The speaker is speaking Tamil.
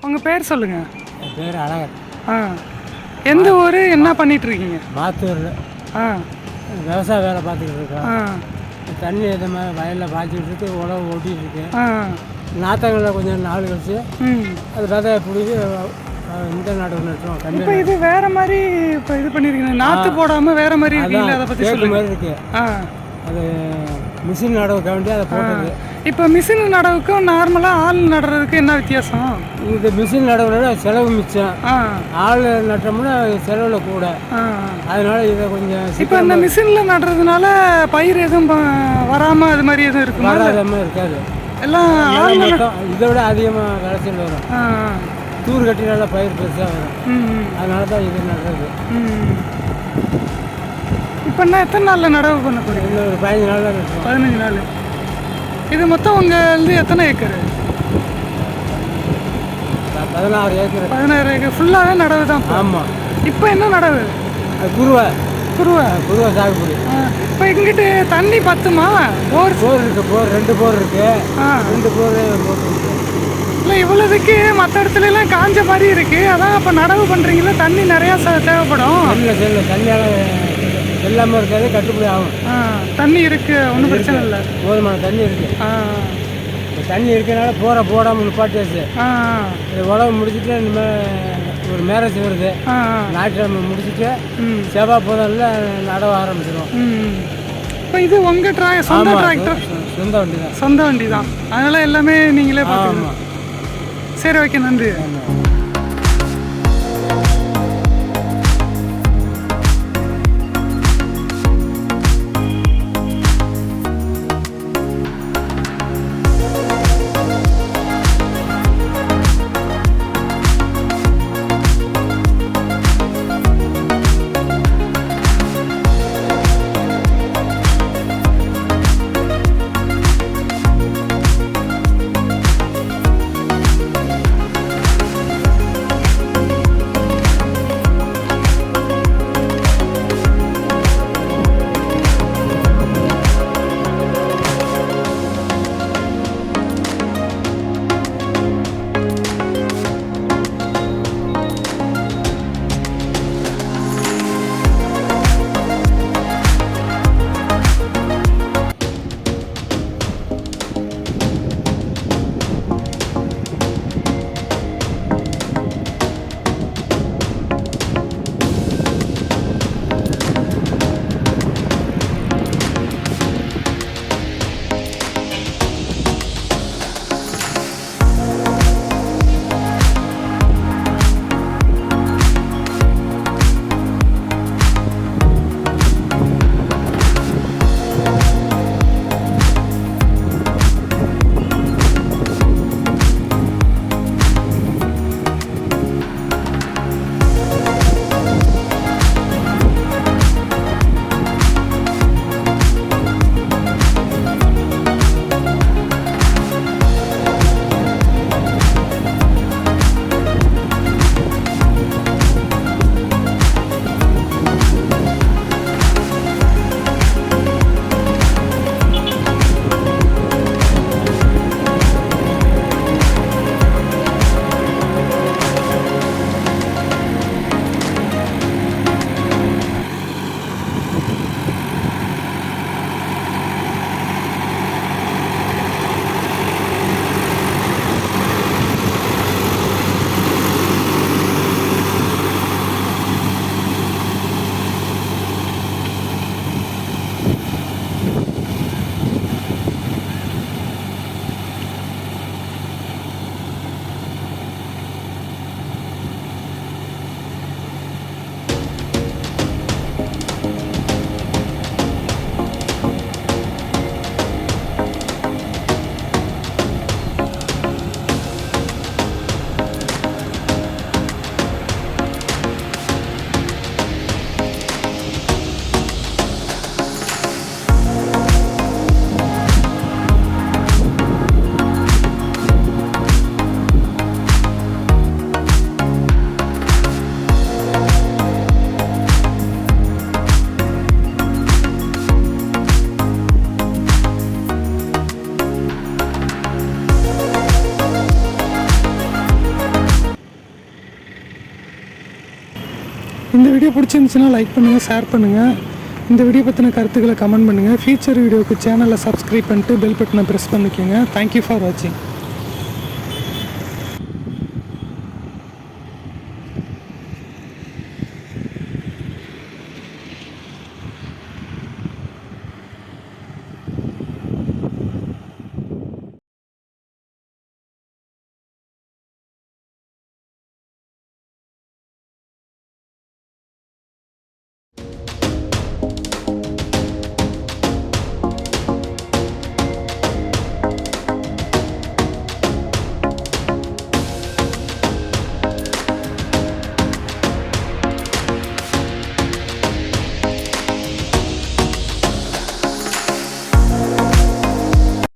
உங்கள் பேர் சொல்லுங்கள். என் பேர் அழகர். ஆ, எந்த ஊர், என்ன பண்ணிகிட்ருக்கீங்க? மாத்தூரில் ஆ விவசாய வேலை பார்த்துக்கிட்டு இருக்கோம். ஆ தண்ணி எது மாதிரி வயலில் பாய்ச்சிட்டு இருக்கு, உழவு ஓட்டிகிட்டு இருக்கு. ஆ நாற்றங்களில் கொஞ்சம் நாள் கழிச்சு ம் அது விதைய பிடிச்சி இந்த நடுவு நட்டுறோம். இப்போ கம்மி இது வேற மாதிரி இப்போ இது பண்ணியிருக்கீங்க, நாற்று போடாமல் வேற மாதிரி இருக்கீங்களா? அதை பற்றி கேக்கு சொல்லுங்கள். மாதிரி இருக்குது. ஆ அது மிஷின் நடவுக்க வேண்டிய அதை போட்டது. இப்போ மிஷின் நடவுக்கும் நார்மலாக ஆள் நடுறதுக்கு என்ன வித்தியாசம்? இது மிஷின் நடவுல செலவு மிச்சம். ஆ ஆள் நட்டோம்னா செலவில் கூட. ஆ அதனால இதை கொஞ்சம் இப்போ இந்த மிஷினில் நடுறதுனால பயிர் எதுவும் வராமல் அது மாதிரி எதுவும் இருக்குமா? வராதமாக இருக்காது. எல்லாம் ஆள் மொத்தம் இதை விட அதிகமாக விளைச்சல் வரும். ஆ தூர் கட்டி நல்லா பயிர் பெருசாக வரும். ம் அதனால தான் இது நடுறது. ம் இப்போ என்ன எத்தனை நாளில் நடவு பண்ண போகிறீங்க? இன்னும் ஒரு 15 நாளில் நட்டுருவோம். 15 நாள். இது மொத்தம் உங்கள் எத்தனை ஏக்கர்? 16 ஏக்கர். 16 ஏக்கர் ஃபுல்லாகவே நடவு தான். ஆமாம். இப்போ என்ன நடவு? அது குருவை குருவை சாகுபடி. இப்போ இங்கிட்டு தண்ணி பத்துமா? போர் இருக்குது. போர் 2 போர் இருக்குது. ஆ 2 போர் போட்டுருக்கு. இல்லை இவ்வளோதுக்கு மற்ற இடத்துலலாம் காஞ்ச மாதிரி இருக்குது. அதான் இப்போ நடவு பண்ணுறீங்களா? தண்ணி நிறையா தேவைப்படும். செல்ல தண்ணியால் எல்லாமே இருக்காது, கட்டுப்படி ஆகும். ஆ தண்ணி இருக்குது, ஒன்றும் பிரச்சனை இல்லை. போதுமான தண்ணி இருக்குது. ஆ இப்போ தண்ணி இருக்கிறனால போடாமல் நிப்பாட்டியாச்சு. ஆ இது உழவு முடிச்சுட்டு இனிமேல் ஒரு மேரேஜ் வருது. ஆ ஞாயிற்றுக்கிழமை முடிச்சுட்டு ம் செவ்வாய் புதனில் நடவு ஆரம்பிச்சிடும். ம் இப்போ இது உங்கள் சொந்த டிராக்டர்? சொந்த வண்டி தான். சொந்த வண்டி தான், அதனால் எல்லாமே நீங்களே பார்த்துக்கணும். ஆமாம். சரி, ஓகே, நன்றி. ஆமாம். இந்த வீடியோ பிடிச்சிருந்துச்சுன்னா லைக் பண்ணுங்கள், ஷேர் பண்ணுங்கள். இந்த வீடியோ பற்றின கருத்துக்களை கமெண்ட் பண்ணுங்கள். ஃபியூச்சர் வீடியோக்கு சேனலை சப்ஸ்கிரைப் பண்ணிட்டு பெல் பட்டனை ப்ரெஸ் பண்ணிக்கோங்க. தேங்க்யூ ஃபார் வாட்சிங்.